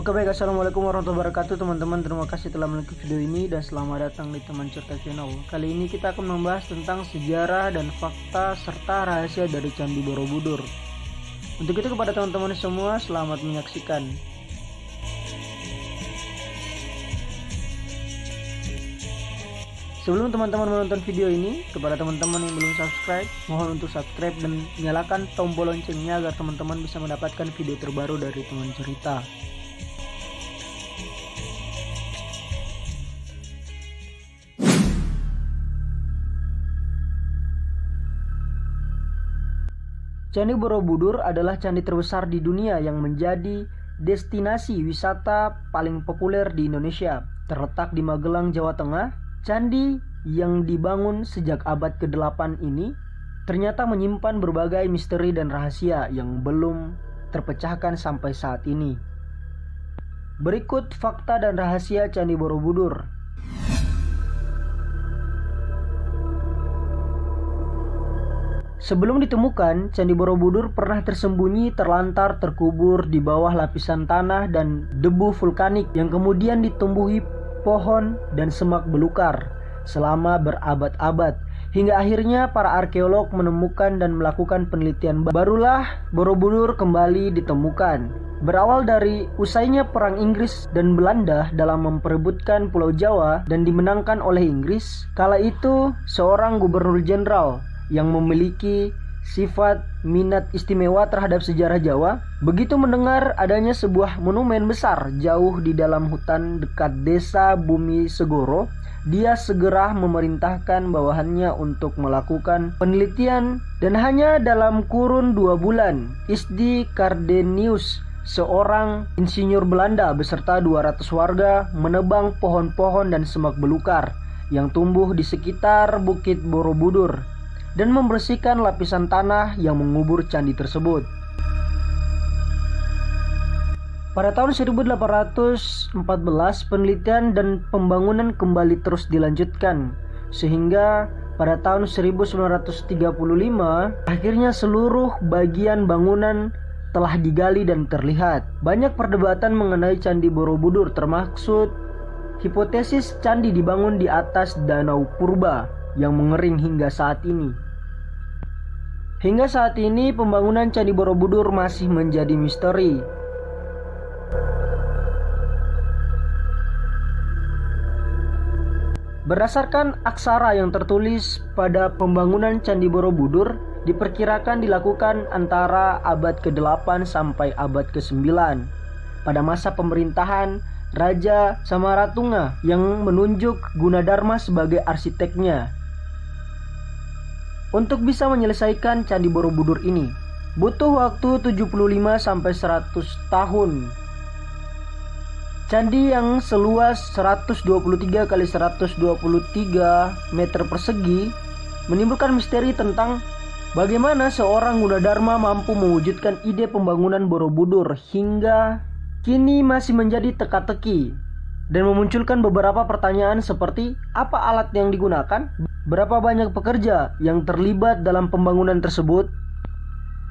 Oke baik, assalamualaikum warahmatullahi wabarakatuh teman-teman. Terima kasih telah mengikuti video ini dan selamat datang di Teman Cerita Channel. Kali ini kita akan membahas tentang sejarah dan fakta serta rahasia dari Candi Borobudur. Untuk itu kepada teman-teman semua, selamat menyaksikan. Sebelum teman-teman menonton video ini, kepada teman-teman yang belum subscribe, mohon untuk subscribe dan nyalakan tombol loncengnya agar teman-teman bisa mendapatkan video terbaru dari Teman Cerita. Candi Borobudur adalah candi terbesar di dunia yang menjadi destinasi wisata paling populer di Indonesia. Terletak di Magelang, Jawa Tengah, candi yang dibangun sejak abad ke-8 ini ternyata menyimpan berbagai misteri dan rahasia yang belum terpecahkan sampai saat ini. Berikut fakta dan rahasia Candi Borobudur. Sebelum ditemukan, Candi Borobudur pernah tersembunyi terlantar terkubur di bawah lapisan tanah dan debu vulkanik yang kemudian ditumbuhi pohon dan semak belukar selama berabad-abad, hingga akhirnya para arkeolog menemukan dan melakukan penelitian. Barulah Borobudur kembali ditemukan. Berawal dari usainya perang Inggris dan Belanda dalam memperebutkan Pulau Jawa dan dimenangkan oleh Inggris, kala itu seorang gubernur jenderal yang memiliki sifat minat istimewa terhadap sejarah Jawa, begitu mendengar adanya sebuah monumen besar jauh di dalam hutan dekat desa Bumi Segoro, dia segera memerintahkan bawahannya untuk melakukan penelitian, dan hanya dalam kurun 2 bulan, Isdi Cardenius, seorang insinyur Belanda beserta 200 warga menebang pohon-pohon dan semak belukar yang tumbuh di sekitar Bukit Borobudur dan membersihkan lapisan tanah yang mengubur candi tersebut. Pada tahun 1814, penelitian dan pembangunan kembali terus dilanjutkan, sehingga pada tahun 1935, akhirnya seluruh bagian bangunan telah digali dan terlihat. Banyak perdebatan mengenai Candi Borobudur, termasuk hipotesis candi dibangun di atas danau purba yang mengering hingga saat ini. Hingga saat ini pembangunan Candi Borobudur masih menjadi misteri. Berdasarkan aksara yang tertulis pada pembangunan Candi Borobudur, diperkirakan dilakukan antara abad ke-8 sampai abad ke-9 pada masa pemerintahan Raja Samaratunga yang menunjuk Gunadarma sebagai arsiteknya. Untuk bisa menyelesaikan Candi Borobudur ini butuh waktu 75 sampai 100 tahun. Candi yang seluas 123 kali 123 meter persegi menimbulkan misteri tentang bagaimana seorang Gunadarma mampu mewujudkan ide pembangunan Borobudur hingga kini masih menjadi teka-teki, dan memunculkan beberapa pertanyaan seperti apa alat yang digunakan, berapa banyak pekerja yang terlibat dalam pembangunan tersebut,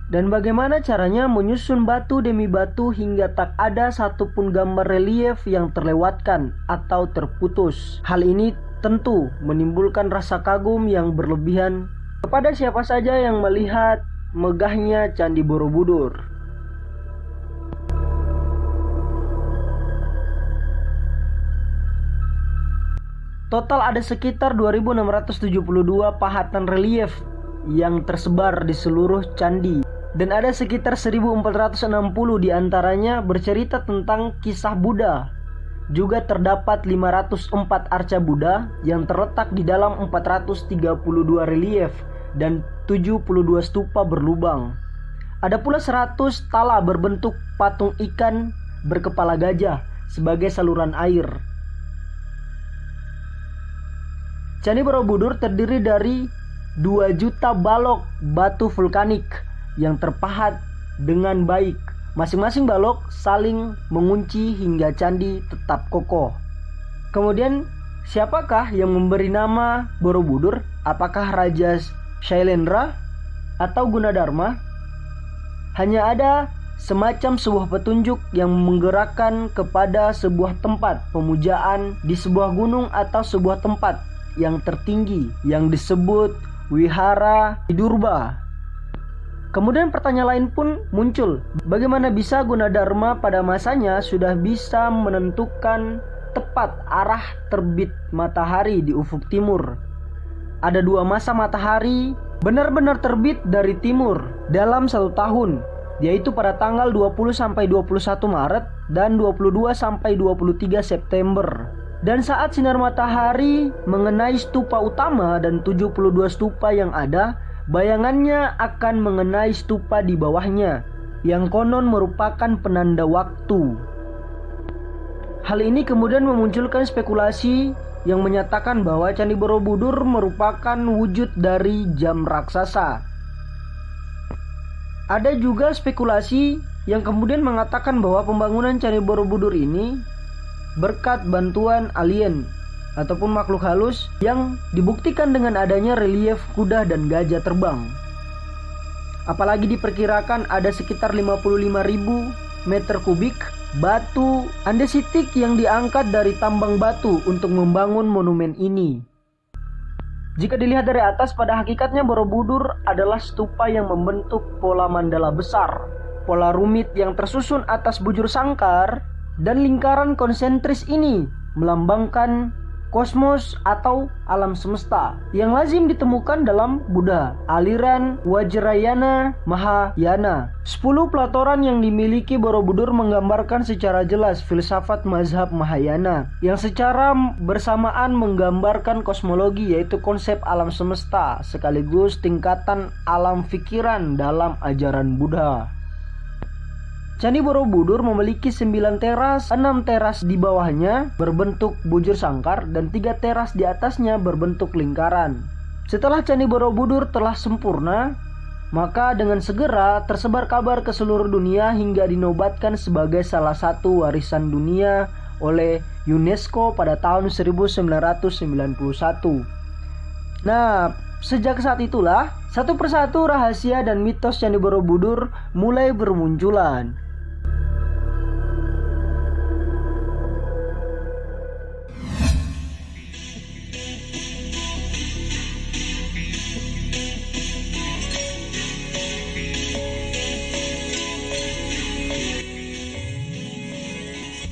dan bagaimana caranya menyusun batu demi batu hingga tak ada satupun gambar relief yang terlewatkan atau terputus. Hal ini tentu menimbulkan rasa kagum yang berlebihan kepada siapa saja yang melihat megahnya Candi Borobudur. Total ada sekitar 2672 pahatan relief yang tersebar di seluruh candi, dan ada sekitar 1460 diantaranya bercerita tentang kisah Buddha. Juga terdapat 504 arca Buddha yang terletak di dalam 432 relief dan 72 stupa berlubang. Ada pula 100 tala berbentuk patung ikan berkepala gajah sebagai saluran air. Candi Borobudur terdiri dari 2 juta balok batu vulkanik yang terpahat dengan baik. Masing-masing balok saling mengunci hingga candi tetap kokoh. Kemudian, siapakah yang memberi nama Borobudur? Apakah Raja Shailendra atau Gunadarma? Hanya ada semacam sebuah petunjuk yang menggerakkan kepada sebuah tempat pemujaan di sebuah gunung atau sebuah tempat yang tertinggi yang disebut Wihara Vidurba. Kemudian pertanyaan lain pun muncul, bagaimana bisa Gunadarma pada masanya sudah bisa menentukan tepat arah terbit matahari di ufuk timur? Ada 2 masa matahari benar-benar terbit dari timur dalam 1 tahun, yaitu pada tanggal 20 sampai 21 Maret dan 22 sampai 23 September. Dan saat sinar matahari mengenai stupa utama dan 72 stupa yang ada, bayangannya akan mengenai stupa di bawahnya, yang konon merupakan penanda waktu. Hal ini kemudian memunculkan spekulasi yang menyatakan bahwa Candi Borobudur merupakan wujud dari jam raksasa. Ada juga spekulasi yang kemudian mengatakan bahwa pembangunan Candi Borobudur ini berkat bantuan alien ataupun makhluk halus yang dibuktikan dengan adanya relief kuda dan gajah terbang. Apalagi diperkirakan ada sekitar 55.000 meter kubik batu andesitik yang diangkat dari tambang batu untuk membangun monumen ini. Jika dilihat dari atas, pada hakikatnya Borobudur adalah stupa yang membentuk pola mandala besar, pola rumit yang tersusun atas bujur sangkar, dan lingkaran konsentris ini melambangkan kosmos atau alam semesta yang lazim ditemukan dalam Buddha, aliran Vajrayana Mahayana. 10 pelatoran yang dimiliki Borobudur menggambarkan secara jelas filsafat mazhab Mahayana yang secara bersamaan menggambarkan kosmologi, yaitu konsep alam semesta sekaligus tingkatan alam pikiran dalam ajaran Buddha. Candi Borobudur memiliki 9 teras, 6 teras di bawahnya berbentuk bujur sangkar dan 3 teras di atasnya berbentuk lingkaran. Setelah Candi Borobudur telah sempurna, maka dengan segera tersebar kabar ke seluruh dunia hingga dinobatkan sebagai salah satu warisan dunia oleh UNESCO pada tahun 1991. Nah, sejak saat itulah satu persatu rahasia dan mitos Candi Borobudur mulai bermunculan.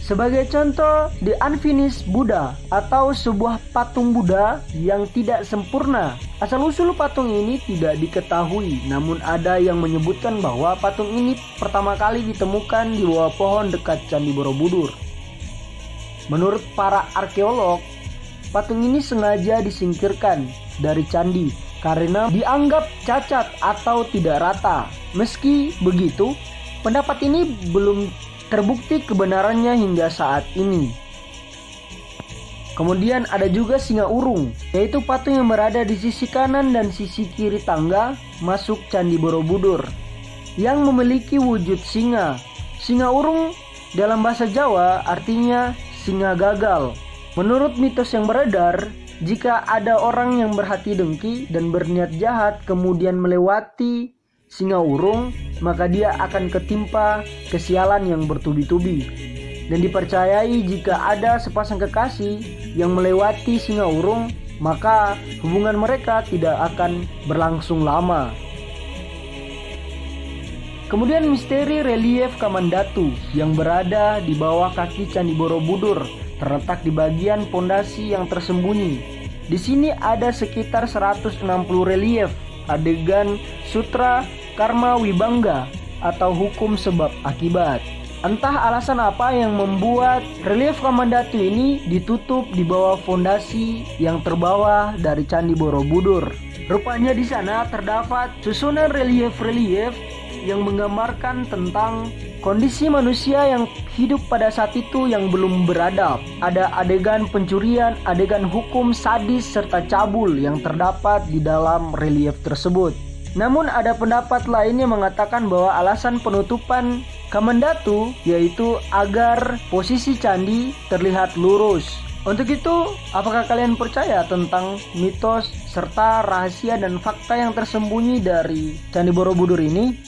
Sebagai contoh, The Unfinished Buddha atau sebuah patung Buddha yang tidak sempurna. Asal-usul patung ini tidak diketahui, namun ada yang menyebutkan bahwa patung ini pertama kali ditemukan di bawah pohon dekat Candi Borobudur. Menurut para arkeolog, patung ini sengaja disingkirkan dari candi karena dianggap cacat atau tidak rata. Meski begitu, pendapat ini belum terbukti kebenarannya hingga saat ini. Kemudian ada juga singa urung, yaitu patung yang berada di sisi kanan dan sisi kiri tangga masuk Candi Borobudur, yang memiliki wujud singa. Singa urung dalam bahasa Jawa artinya singa gagal. Menurut mitos yang beredar, jika ada orang yang berhati dengki dan berniat jahat kemudian melewati singa urung, maka dia akan ketimpa kesialan yang bertubi-tubi. Dan dipercayai jika ada sepasang kekasih yang melewati singa urung, maka hubungan mereka tidak akan berlangsung lama. Kemudian misteri relief Kamandatu yang berada di bawah kaki Candi Borobudur terletak di bagian pondasi yang tersembunyi. Di sini ada sekitar 160 relief adegan sutra Karma Wibangga atau hukum sebab akibat. Entah alasan apa yang membuat relief Kamandatu ini ditutup di bawah fondasi yang terbawah dari Candi Borobudur. Rupanya di sana terdapat susunan relief-relief yang menggambarkan tentang kondisi manusia yang hidup pada saat itu yang belum beradab. Ada adegan pencurian, adegan hukum sadis serta cabul yang terdapat di dalam relief tersebut. Namun ada pendapat lain yang mengatakan bahwa alasan penutupan Kamandatu yaitu agar posisi candi terlihat lurus. Untuk itu, apakah kalian percaya tentang mitos serta rahasia dan fakta yang tersembunyi dari Candi Borobudur ini?